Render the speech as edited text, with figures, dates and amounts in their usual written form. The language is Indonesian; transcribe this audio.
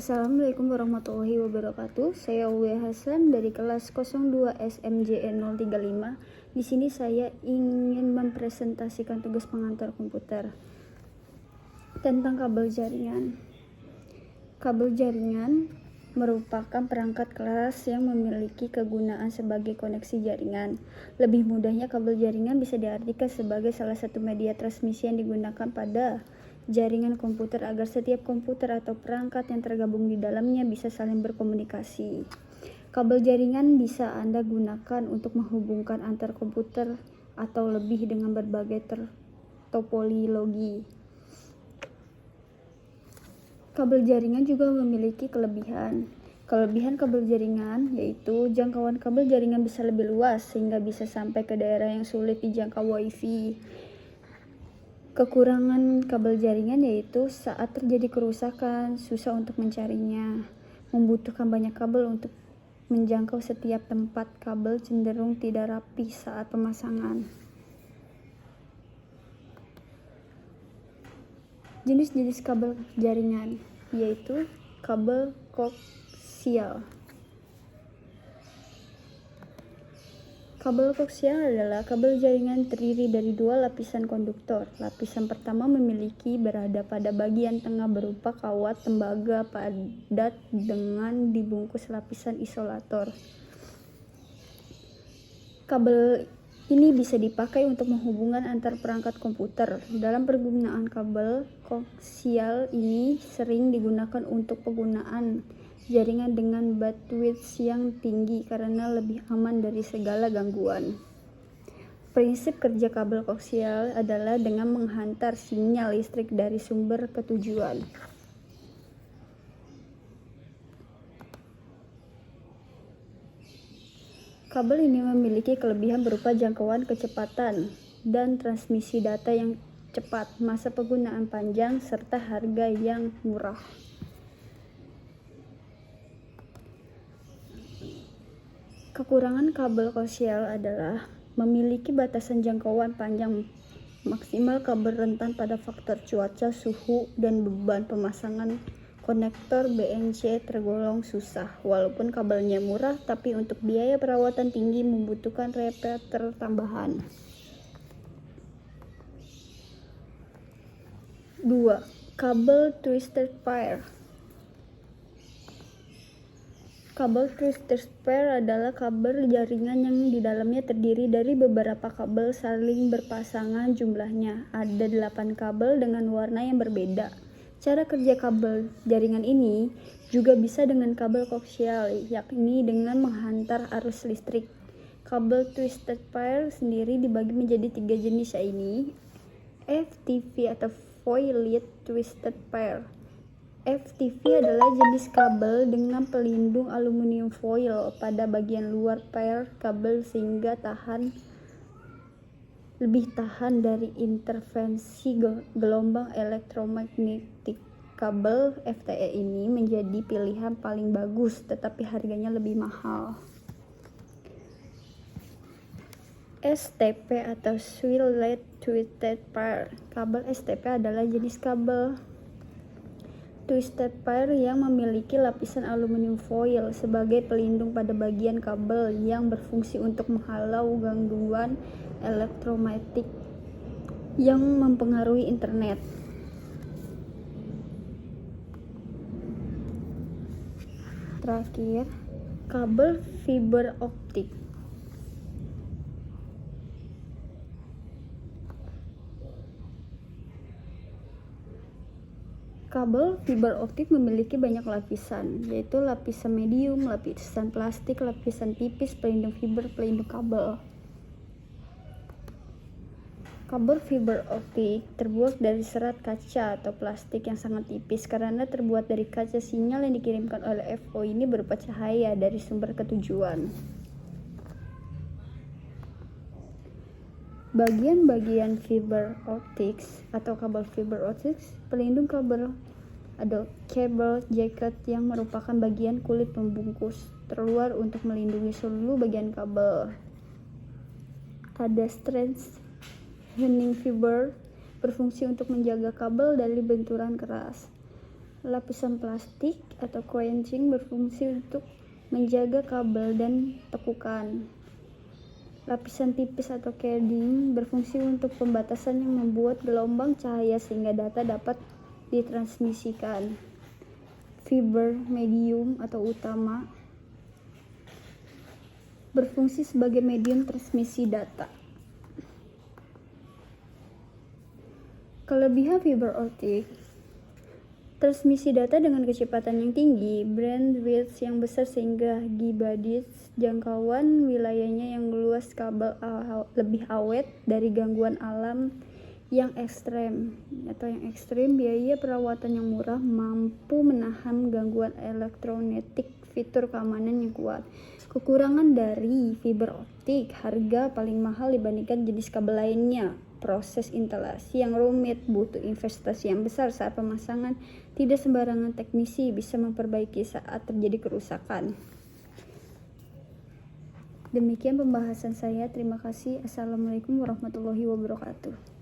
Assalamualaikum warahmatullahi wabarakatuh. Saya Uwe Hasan dari kelas 02 SMJN 035. Di sini saya ingin mempresentasikan tugas pengantar komputer tentang kabel jaringan. Kabel jaringan merupakan perangkat keras yang memiliki kegunaan sebagai koneksi jaringan. Lebih mudahnya, kabel jaringan bisa diartikan sebagai salah satu media transmisi yang digunakan pada jaringan komputer agar setiap komputer atau perangkat yang tergabung di dalamnya bisa saling berkomunikasi. Kabel jaringan bisa Anda gunakan untuk menghubungkan antar komputer atau lebih dengan berbagai topologi. Kabel jaringan juga memiliki kelebihan. Kelebihan kabel jaringan yaitu jangkauan kabel jaringan bisa lebih luas sehingga bisa sampai ke daerah yang sulit dijangkau WiFi. Kekurangan kabel jaringan yaitu saat terjadi kerusakan, susah untuk mencarinya, membutuhkan banyak kabel untuk menjangkau setiap tempat, kabel cenderung tidak rapi saat pemasangan. Jenis-jenis kabel jaringan yaitu kabel koaksial. Kabel koaksial adalah kabel jaringan terdiri dari dua lapisan konduktor. Lapisan pertama berada pada bagian tengah berupa kawat tembaga padat dengan dibungkus lapisan isolator. Kabel ini bisa dipakai untuk menghubungkan antar perangkat komputer. Dalam penggunaan kabel koaksial ini sering digunakan untuk penggunaan jaringan dengan bandwidth yang tinggi karena lebih aman dari segala gangguan. Prinsip kerja kabel koaksial adalah dengan menghantar sinyal listrik dari sumber ke tujuan. Kabel ini memiliki kelebihan berupa jangkauan kecepatan dan transmisi data yang cepat, masa penggunaan panjang, serta harga yang murah. Kekurangan kabel koaksial adalah memiliki batasan jangkauan panjang maksimal, kabel rentan pada faktor cuaca, suhu, dan beban pemasangan konektor BNC tergolong susah. Walaupun kabelnya murah, tapi untuk biaya perawatan tinggi membutuhkan repeater tambahan. 2. Kabel twisted pair. Kabel twisted pair adalah kabel jaringan yang di dalamnya terdiri dari beberapa kabel saling berpasangan. Jumlahnya ada 8 kabel dengan warna yang berbeda. Cara kerja kabel jaringan ini juga bisa dengan kabel koaksial, yakni dengan menghantar arus listrik. Kabel twisted pair sendiri dibagi menjadi 3 jenis, yaitu FTP atau foiled twisted pair. FTP adalah jenis kabel dengan pelindung aluminium foil pada bagian luar pair kabel sehingga lebih tahan dari intervensi gelombang elektromagnetik. Kabel FTE ini menjadi pilihan paling bagus, tetapi harganya lebih mahal. STP atau Swirled Twisted Pair. Kabel STP adalah jenis kabel twisted pair yang memiliki lapisan aluminium foil sebagai pelindung pada bagian kabel yang berfungsi untuk menghalau gangguan elektromagnetik yang mempengaruhi internet. Terakhir, kabel fiber optik. Kabel fiber optik memiliki banyak lapisan, yaitu lapisan medium, lapisan plastik, lapisan tipis, pelindung fiber, pelindung kabel. Kabel fiber optik terbuat dari serat kaca atau plastik yang sangat tipis. Karena terbuat dari kaca, sinyal yang dikirimkan oleh FO ini berupa cahaya dari sumber ke tujuan. Bagian-bagian fiber optics atau kabel fiber optics, pelindung kabel ada cable jacket yang merupakan bagian kulit pembungkus terluar untuk melindungi seluruh bagian kabel. Ada strengthening fiber berfungsi untuk menjaga kabel dari benturan keras. Lapisan plastik atau quenching berfungsi untuk menjaga kabel dan tekukan. Lapisan tipis atau shading berfungsi untuk pembatasan yang membuat gelombang cahaya sehingga data dapat ditransmisikan. Fiber medium atau utama berfungsi sebagai medium transmisi data. Kelebihan fiber optik: transmisi data dengan kecepatan yang tinggi, bandwidth yang besar sehingga gigabits, jangkauan wilayahnya yang luas, kabel lebih awet dari gangguan alam yang ekstrem, biaya perawatan yang murah, mampu menahan gangguan elektromagnetik, fitur keamanan yang kuat. Kekurangan dari fiber optik: harga paling mahal dibandingkan jenis kabel lainnya, proses instalasi yang rumit, butuh investasi yang besar saat pemasangan, tidak sembarangan teknisi bisa memperbaiki saat terjadi kerusakan. Demikian pembahasan saya. Terima kasih. Assalamualaikum warahmatullahi wabarakatuh.